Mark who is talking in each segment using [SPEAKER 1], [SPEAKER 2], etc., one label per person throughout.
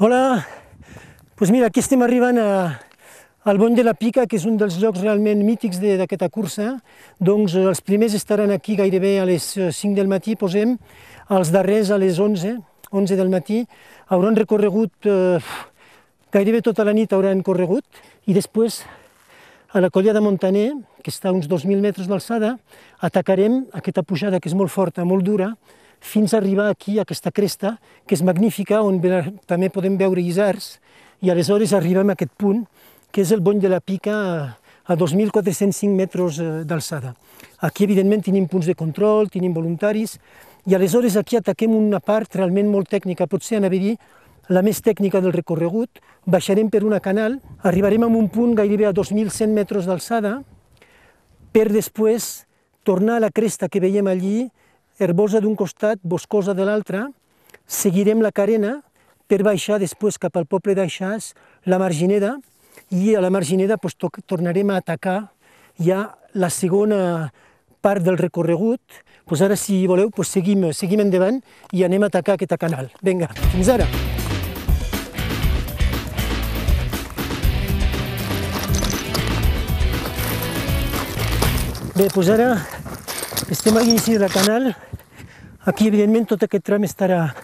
[SPEAKER 1] Hola, doncs mira, aquí estem arribant al Bony de la Pica, que és un dels llocs realment mítics d'aquesta cursa. Doncs els primers estaran aquí gairebé a les 5 del matí, posem, els darrers a les 11 del matí. Hauran recorregut, gairebé tota la nit hauran corregut, i després a la Colla de Montaner, que està a uns 2.000 metres d'alçada, atacarem aquesta pujada que és molt forta, molt dura, fins a arribar aquí, a aquesta cresta, que és magnífica, on també podem veure isards, i aleshores arribem a aquest punt, que és el Bony de la Pica, a 2.405 metres d'alçada. Aquí, evidentment, tenim punts de control, tenim voluntaris, i aleshores aquí ataquem una part realment molt tècnica, potser anava a dir la més tècnica del recorregut. Baixarem per una canal, arribarem a un punt gairebé a 2.100 metres d'alçada, per després tornar a la cresta que veiem allí, herbosa d'un costat, boscosa de l'altre, seguirem la carena per baixar després cap al poble d'Aixàs, la Margineda, i a la Margineda tornarem a atacar ja la segona part del recorregut. Ara, si voleu, seguim endavant i anem a atacar aquesta canal. Vinga, fins ara! Bé, doncs ara estem a l'inici de la canal. Aquí, evidentment, tot aquest tram estarà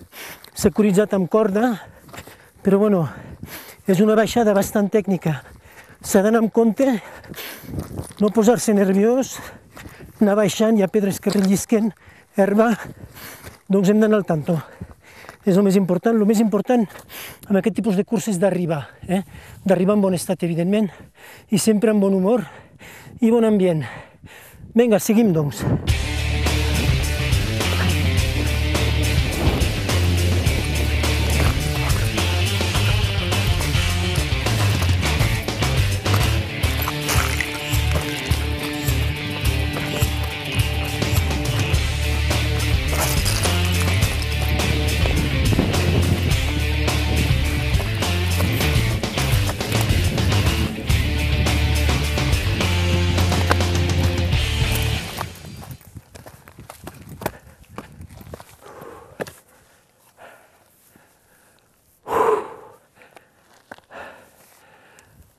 [SPEAKER 1] securitzat amb corda, però bueno, és una baixada bastant tècnica. S'ha d'anar amb compte, no posar-se nerviós, anar baixant, hi ha pedres que rellisquen, herba, doncs hem d'anar al tanto. És el més important. El més important amb aquest tipus de curses és d'arribar, d'arribar en bon estat, evidentment, i sempre amb bon humor i bon ambient. Vinga, seguim, doncs.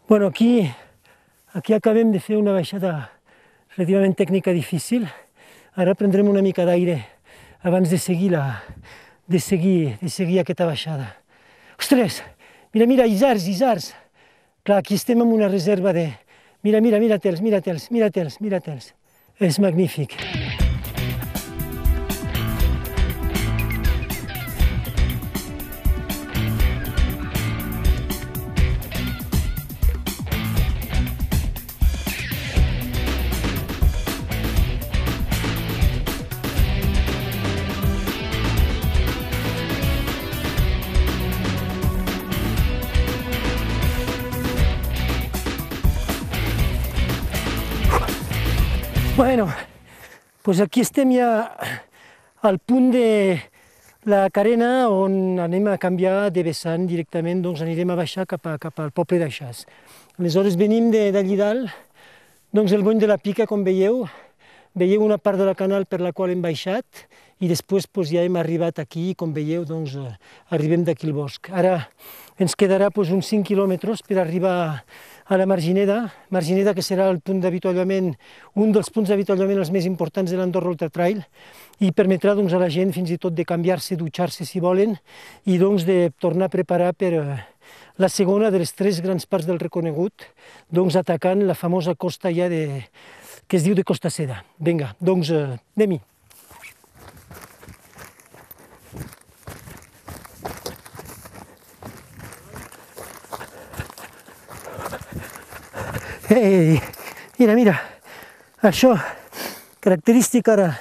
[SPEAKER 1] Bueno, aquí acabem de fer una baixada relativament tècnica difícil. Ara prendrem una mica d'aire abans de seguir aquesta baixada. Ostres! Mira, isards! Clar, aquí estem en una reserva de... Mira-te'ls. És magnífic. Bueno, doncs aquí estem ja al punt de la carena on anem a canviar de vessant directament, doncs anirem a baixar cap al poble d'Aixàs. Aleshores venim d'allí dalt, doncs el Bony de la Pica, com veieu una part de la canal per la qual hem baixat i després ja hem arribat aquí, com veieu, doncs arribem d'aquí al bosc. Ara ens quedarà uns 5 quilòmetres per arribar a la Margineda, que serà el punt d'avituallament, un dels punts d'avituallament els més importants de l'Andorra Ultra Trail, i permetrà a la gent fins i tot de canviar-se, dutxar-se si volen, i de tornar a preparar per la segona de les 3 grans parts del recorregut, atacant la famosa costa ja que es diu de Costa Seda. Vinga, doncs anem-hi. Ei, mira, això, característic ara,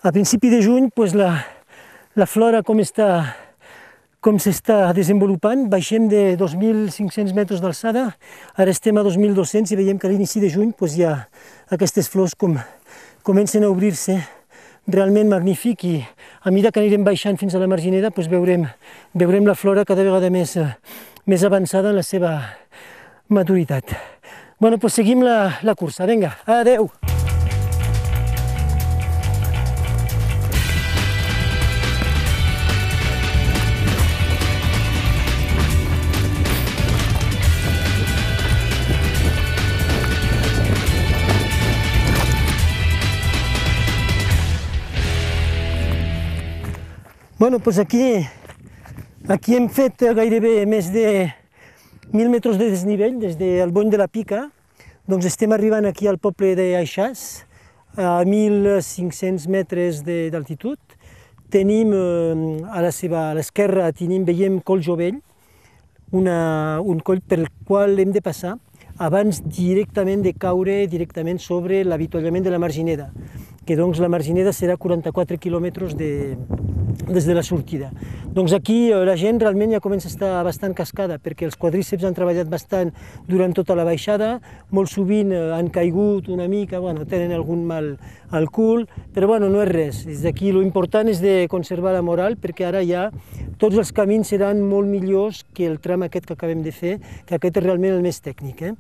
[SPEAKER 1] a principi de juny, la flora com s'està desenvolupant. Baixem de 2.500 metres d'alçada, ara estem a 2.200 i veiem que a l'inici de juny hi ha aquestes flors com comencen a obrir-se, realment magnífic, i a mesura que anirem baixant fins a la Margineda veurem la flora cada vegada més avançada en la seva maturitat. Bueno, doncs seguim la cursa. Vinga, adeu! Bueno, doncs aquí hem fet gairebé més de 1.000 metres de desnivell des del Bony de la Pica. Doncs estem arribant aquí al poble d'Aixàs, a 1.500 metres d'altitud. Tenim a l'esquerra veiem Coll Jovell, un coll pel qual hem de passar abans directament de caure directament sobre l'avituallament de la Margineda, que doncs la Margineda serà 44 quilòmetres des de la sortida. Doncs aquí la gent realment ja comença a estar bastant cascada, perquè els quadríceps han treballat bastant durant tota la baixada, molt sovint han caigut una mica, tenen algun mal al cul, però no és res. Des d'aquí l'important és de conservar la moral, perquè ara ja tots els camins seran molt millors que el tram aquest que acabem de fer, que aquest és realment el més tècnic.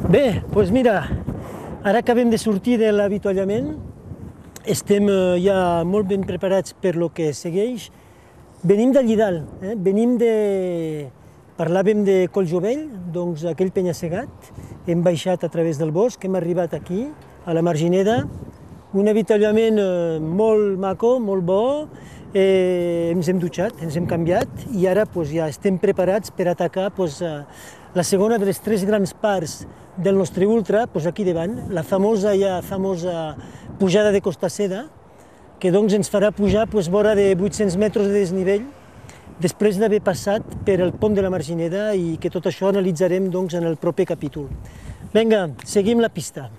[SPEAKER 1] Bé, doncs mira, ara acabem de sortir de l'avituallament, estem ja molt ben preparats per lo que segueix. Venim d'allí dalt, parlàvem de Coll Jovell, doncs aquell penya-segat, hem baixat a través del bosc, hem arribat aquí, a la Margineda, un avituallament molt maco, molt bo, ens hem dutxat, ens hem canviat i ara ja estem preparats per atacar la segona de les 3 grans parts del nostre ultra, aquí davant, la famosa pujada de Costaseda, que doncs ens farà pujar vora de 800 metres de desnivell, després d'haver passat per el pont de la Margineda i que tot això analitzarem en el proper capítol. Vinga, seguim la pista.